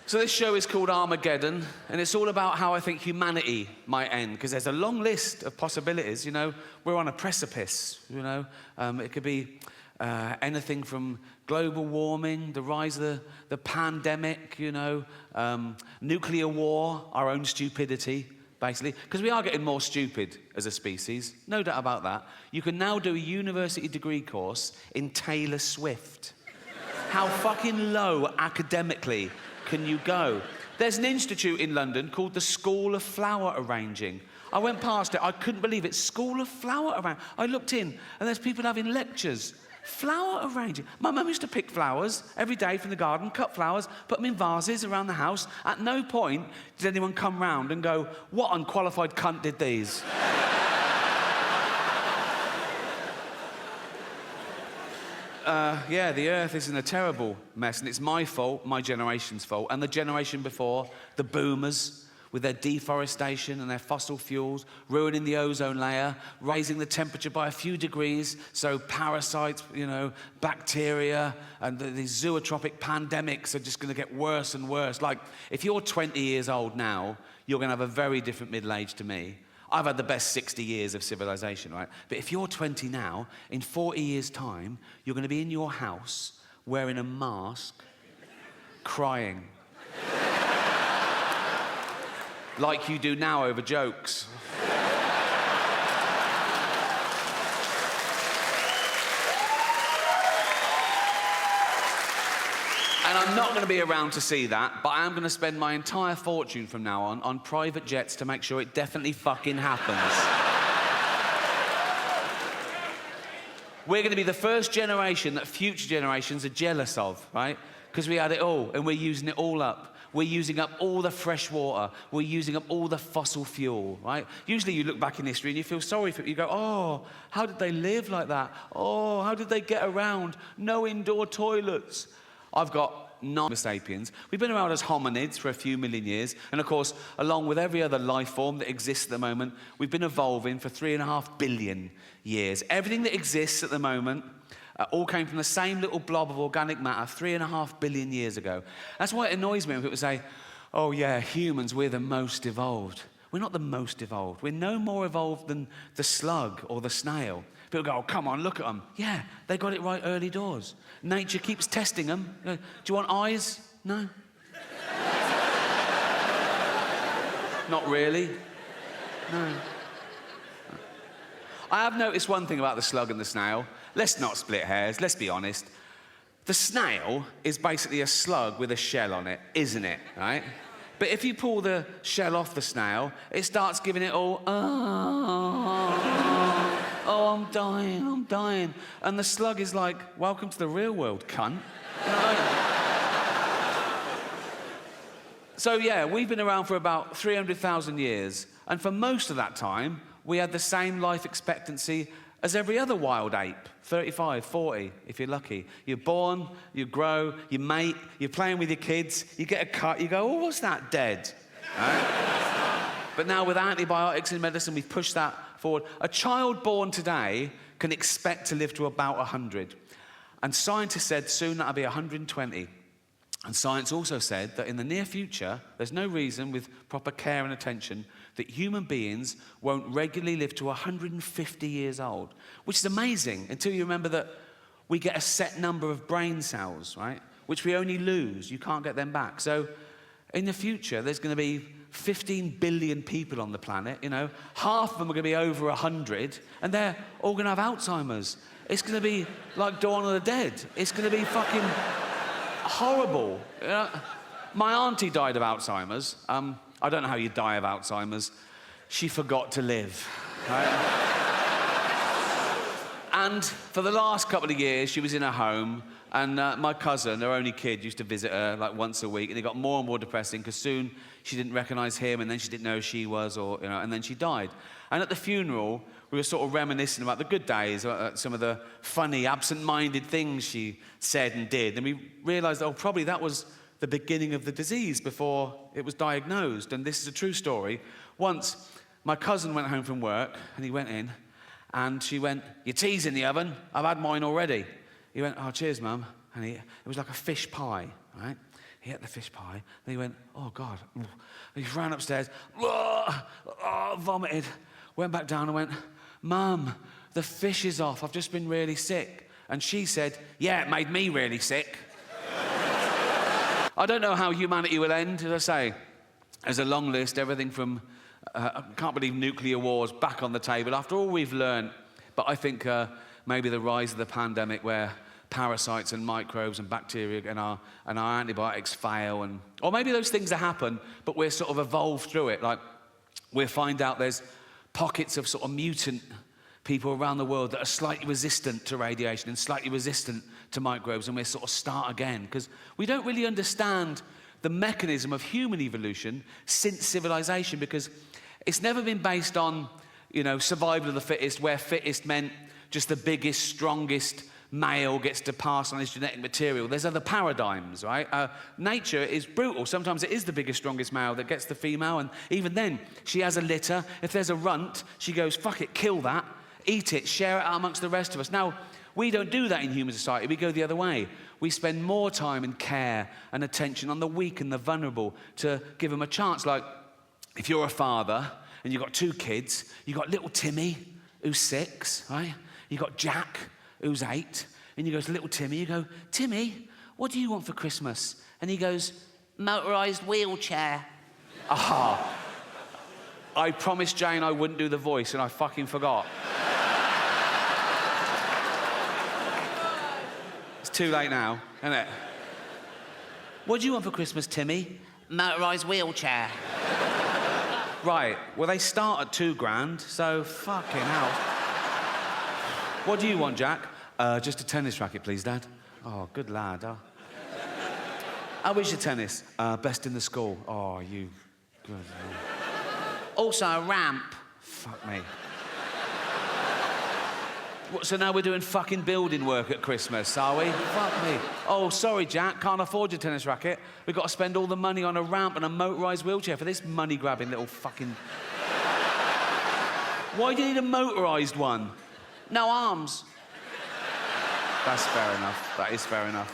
So this show is called Armageddon, and it's all about how I think humanity might end, because there's a long list of possibilities. You know, we're on a precipice, you know. It could be anything from global warming, the rise of the pandemic, you know, nuclear war, our own stupidity, basically. Because we are getting more stupid as a species, no doubt about that. You can now do a university degree course in Taylor Swift. How fucking low academically can you go? There's an institute in London called the School of Flower Arranging. I went past it, I couldn't believe it. School of Flower Arranging. I looked in, and there's people having lectures. Flower arranging. My mum used to pick flowers every day from the garden, cut flowers, put them in vases around the house. At no point did anyone come round and go, what unqualified cunt did these? Yeah, the Earth is in a terrible mess, and it's my fault, my generation's fault, and the generation before, the boomers, with their deforestation and their fossil fuels, ruining the ozone layer, raising the temperature by a few degrees, so parasites, you know, bacteria, and these zootropic pandemics are just going to get worse and worse. Like, if you're 20 years old now, you're going to have a very different middle age to me. I've had the best 60 years of civilization, right? But if you're 20 now, in 40 years' time, you're going to be in your house wearing a mask, crying. Like you do now over jokes. And I'm not going to be around to see that, but I am going to spend my entire fortune from now on private jets to make sure it definitely fucking happens. We're going to be the first generation that future generations are jealous of, right? Because we had it all, and we're using it all up. We're using up all the fresh water. We're using up all the fossil fuel, right? Usually you look back in history and you feel sorry for it. You go, oh, how did they live like that? Oh, how did they get around? No indoor toilets. I've got 9 Homo sapiens. We've been around as hominids for a few million years. And of course, along with every other life form that exists at the moment, we've been evolving for 3.5 billion years. Everything that exists at the moment all came from the same little blob of organic matter 3.5 billion years ago. That's why it annoys me when people say, oh yeah, humans, we're the most evolved. We're not the most evolved. We're no more evolved than the slug or the snail. People go, oh, come on, look at them. Yeah, they got it right early doors. Nature keeps testing them. Do you want eyes? No. Not really. No. I have noticed one thing about the slug and the snail. Let's not split hairs, let's be honest. The snail is basically a slug with a shell on it, isn't it, right? But if you pull the shell off the snail, it starts giving it all, oh, I'm dying, I'm dying. And the slug is like, welcome to the real world, cunt. You know? So yeah, we've been around for about 300,000 years, and for most of that time, we had the same life expectancy as every other wild ape, 35, 40, if you're lucky. You're born, you grow, you mate, you're playing with your kids, you get a cut, you go, oh, what's that, dead? Right? But now with antibiotics in medicine, we've pushed that forward. A child born today can expect to live to about 100. And scientists said soon that'll be 120. And science also said that in the near future, there's no reason with proper care and attention that human beings won't regularly live to 150 years old, which is amazing until you remember that we get a set number of brain cells, right, which we only lose. You can't get them back. So in the future, there's going to be 15 billion people on the planet, you know. Half of them are going to be over 100, and they're all going to have Alzheimer's. It's going to be like Dawn of the Dead. It's going to be fucking horrible. You know? My auntie died of Alzheimer's. I don't know how you die of Alzheimer's. She forgot to live. Right? And for the last couple of years, she was in her home, and my cousin, her only kid, used to visit her like once a week, and it got more and more depressing because soon she didn't recognize him, and then she didn't know who she was, or, you know, and then she died. And at the funeral, we were sort of reminiscing about the good days, some of the funny, absent-minded things she said and did, and we realized, oh, probably that was the beginning of the disease before it was diagnosed. And this is a true story. Once, my cousin went home from work, and he went in, and she went, your tea's in the oven, I've had mine already. He went, oh, cheers, Mum. And it was like a fish pie, right? He ate the fish pie. Then he went, oh, God. He ran upstairs, vomited, went back down and went, Mum, the fish is off. I've just been really sick. And she said, yeah, it made me really sick. I don't know how humanity will end, as I say. There's a long list, everything from, I can't believe nuclear wars back on the table after all we've learned. But I think maybe the rise of the pandemic where parasites and microbes and bacteria and our antibiotics fail, or maybe those things that happen, but we're sort of evolved through it. Like, we'll find out there's pockets of sort of mutant people around the world that are slightly resistant to radiation and slightly resistant to microbes, and we'll sort of start again. Because we don't really understand the mechanism of human evolution since civilization, because it's never been based on, you know, survival of the fittest, where fittest meant just the biggest, strongest male gets to pass on his genetic material. There's other paradigms, right? Nature is brutal. Sometimes it is the biggest, strongest male that gets the female, and even then, she has a litter. If there's a runt, she goes, fuck it, kill that, eat it, share it out amongst the rest of us. Now, we don't do that in human society. We go the other way. We spend more time and care and attention on the weak and the vulnerable to give them a chance. Like, if you're a father and you've got 2 kids, you've got little Timmy, who's 6, right? You've got Jack, who's 8, and you go to little Timmy, you go, Timmy, what do you want for Christmas? And he goes, motorised wheelchair. Ah, I promised Jane I wouldn't do the voice, and I fucking forgot. It's too late now, isn't it? What do you want for Christmas, Timmy? Motorised wheelchair. Right, well, they start at $2,000, so fucking hell. What do you want, Jack? Just a tennis racket, please, Dad. Oh, good lad. How is your tennis? Best in the school. Oh, you... Good. Also a ramp. Fuck me. What, so now we're doing fucking building work at Christmas, are we? Fuck me. Oh, sorry, Jack, can't afford your tennis racket. We've got to spend all the money on a ramp and a motorised wheelchair for this money-grabbing little fucking... Why do you need a motorised one? No arms. That's fair enough. That is fair enough.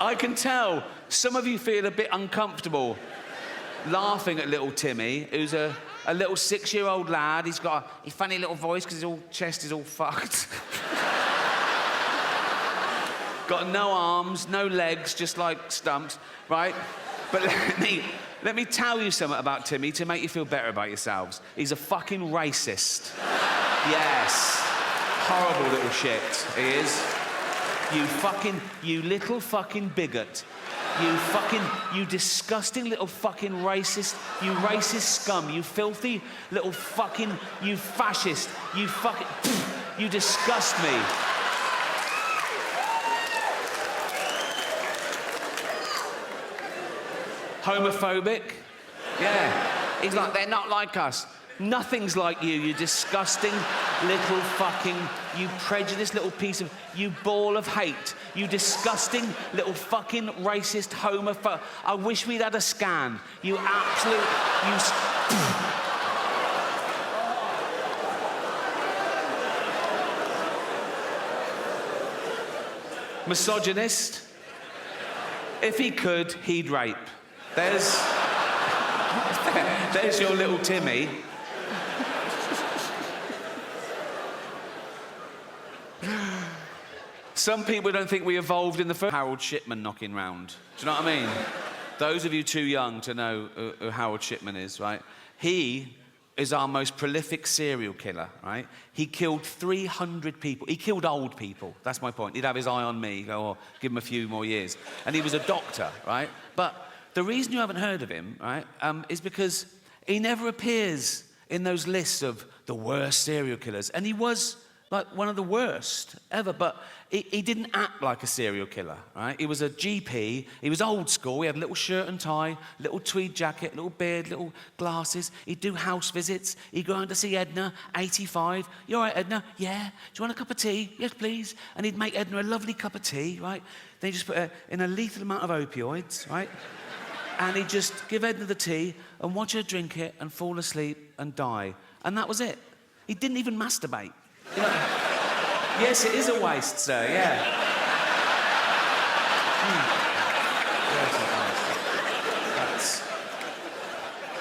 I can tell some of you feel a bit uncomfortable laughing at little Timmy, who's a little 6-year-old lad. He's got a funny little voice because his whole chest is all fucked. Got no arms, no legs, just like stumps, right? But let me tell you something about Timmy to make you feel better about yourselves. He's a fucking racist. Yes. Horrible little shit, he is. You little fucking bigot. You disgusting little fucking racist, you racist scum, you filthy little fucking, you fascist, you fucking, you disgust me. Homophobic? Yeah. He's like, they're not like us. Nothing's like you disgusting little fucking, you prejudiced little piece of, you ball of hate, you disgusting little fucking racist homophobe. I wish we'd had a scan. You absolute, you... Misogynist. If he could, he'd rape. There's your little Timmy. Some people don't think we evolved in the first... Harold Shipman knocking round. Do you know what I mean? Those of you too young to know who Harold Shipman is, right? He is our most prolific serial killer, right? He killed 300 people. He killed old people. That's my point. He'd have his eye on me, go, oh, give him a few more years. And he was a doctor, right? But the reason you haven't heard of him, right, is because he never appears in those lists of the worst serial killers. And he was... like one of the worst ever, but he didn't act like a serial killer, right? He was a GP, he was old school, he had a little shirt and tie, little tweed jacket, little beard, little glasses. He'd do house visits, he'd go around to see Edna, 85. You all right, Edna? Yeah. Do you want a cup of tea? Yes, please. And he'd make Edna a lovely cup of tea, right? Then he'd just put her in a lethal amount of opioids, right? And he'd just give Edna the tea and watch her drink it and fall asleep and die. And that was it. He didn't even masturbate. You know, yes, it is a waste, sir, yeah.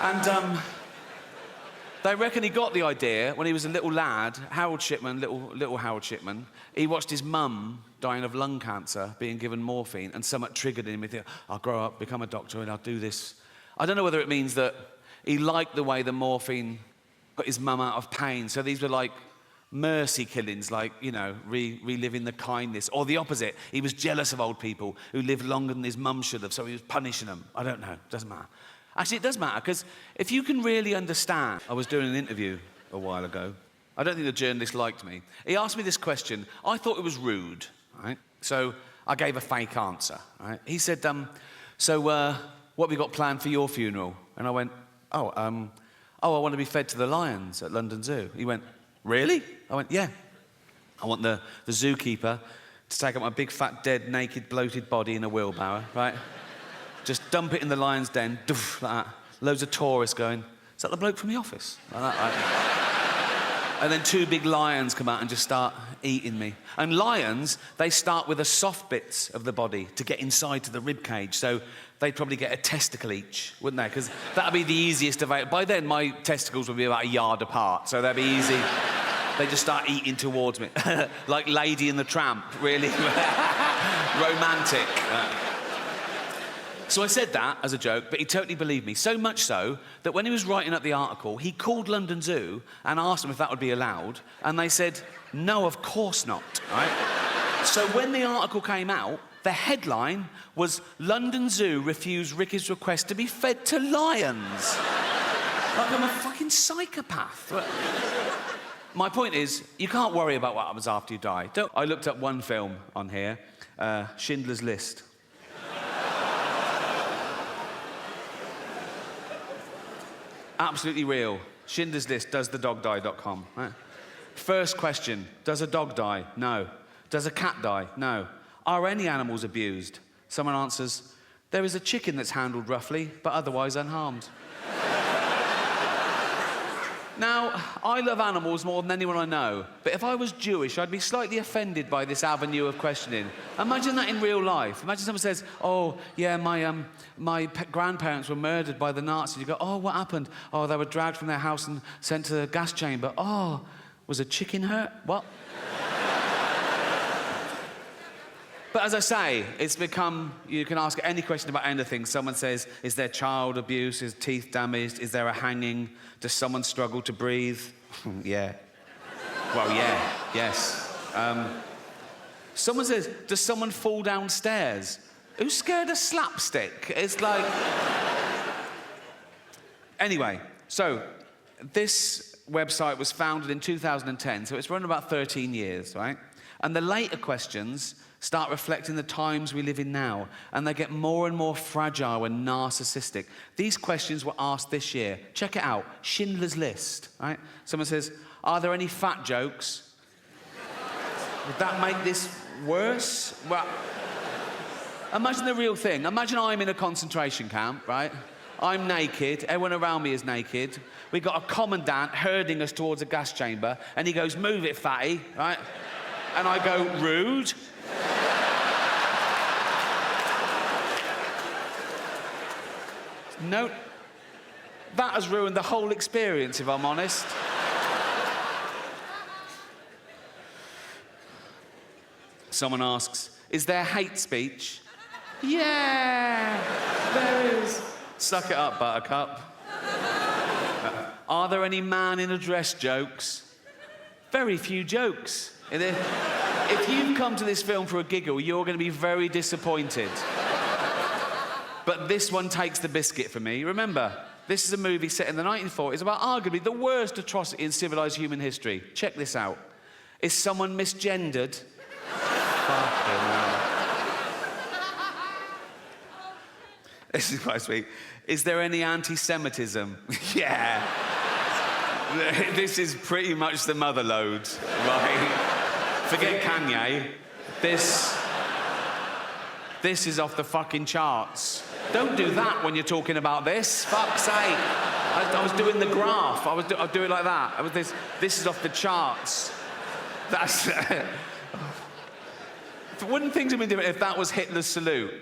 And they reckon he got the idea when he was a little lad, Harold Shipman, little Harold Shipman. He watched his mum dying of lung cancer, being given morphine, and somewhat triggered him. He thought, I'll grow up, become a doctor, and I'll do this. I don't know whether it means that he liked the way the morphine got his mum out of pain. So these were like mercy killings, like, you know, reliving the kindness. Or the opposite, he was jealous of old people who lived longer than his mum should have, so he was punishing them. I don't know, doesn't matter. Actually, it does matter, because if you can really understand... I was doing an interview a while ago. I don't think the journalist liked me. He asked me this question. I thought it was rude, right? So I gave a fake answer, right? He said, so what have we got planned for your funeral? And I went, I want to be fed to the lions at London Zoo. He went, really? I went, yeah. I want the zookeeper to take up my big, fat, dead, naked, bloated body in a wheelbarrow, right? Just dump it in the lion's den, doof, like that. Loads of tourists going, is that the bloke from The Office? Like that, right? And then 2 big lions come out and just start eating me. And lions, they start with the soft bits of the body to get inside to the rib cage. So they'd probably get a testicle each, wouldn't they? Because that'd be the easiest of it. By then, my testicles would be about a yard apart, so that'd be easy. They just start eating towards me. Like Lady and the Tramp, really romantic. So I said that as a joke, but he totally believed me. So much so that when he was writing up the article, he called London Zoo and asked them if that would be allowed, and they said, no, of course not, right? So when the article came out, the headline was, London Zoo refused Ricky's request to be fed to lions. Like I'm a fucking psychopath. My point is, you can't worry about what happens after you die. I looked up one film on here, Schindler's List. Absolutely real. Schindler's List, doesthedogdie.com. Right. First question, does a dog die? No. Does a cat die? No. Are any animals abused? Someone answers, there is a chicken that's handled roughly, but otherwise unharmed. Now, I love animals more than anyone I know, but if I was Jewish, I'd be slightly offended by this avenue of questioning. Imagine that in real life. Imagine someone says, oh, yeah, my grandparents were murdered by the Nazis. You go, oh, what happened? Oh, they were dragged from their house and sent to the gas chamber. Oh, was a chicken hurt? What? But as I say, it's become, you can ask any question about anything. Someone says, is there child abuse? Is teeth damaged? Is there a hanging? Does someone struggle to breathe? Yeah. Well, yeah, yes. Someone says, does someone fall downstairs? Who's scared of slapstick? It's like... Anyway, so this website was founded in 2010, so it's run about 13 years, right? And the later questions start reflecting the times we live in now, and they get more and more fragile and narcissistic. These questions were asked this year. Check it out, Schindler's List, right? Someone says, are there any fat jokes? Would that make this worse? Well, imagine the real thing. Imagine I'm in a concentration camp, right? I'm naked, everyone around me is naked. We've got a commandant herding us towards a gas chamber, and he goes, move it, fatty, right? And I go, rude. No, that has ruined the whole experience, if I'm honest. Someone asks, is there hate speech? Yeah, there is. Suck it up, Buttercup. Are there any man in a dress jokes? Very few jokes. If you've come to this film for a giggle, you're going to be very disappointed. But this one takes the biscuit for me. Remember, this is a movie set in the 1940s about arguably the worst atrocity in civilized human history. Check this out. Is someone misgendered? Fucking hell. This is quite sweet. Is there any anti-Semitism? Yeah. This is pretty much the mother load, right? Forget Kanye. This is off the fucking charts. Don't do that when you're talking about this. Fuck's sake. I was doing the graph. I was doing like that. This is off the charts. That's... Wouldn't things have been different if that was Hitler's salute?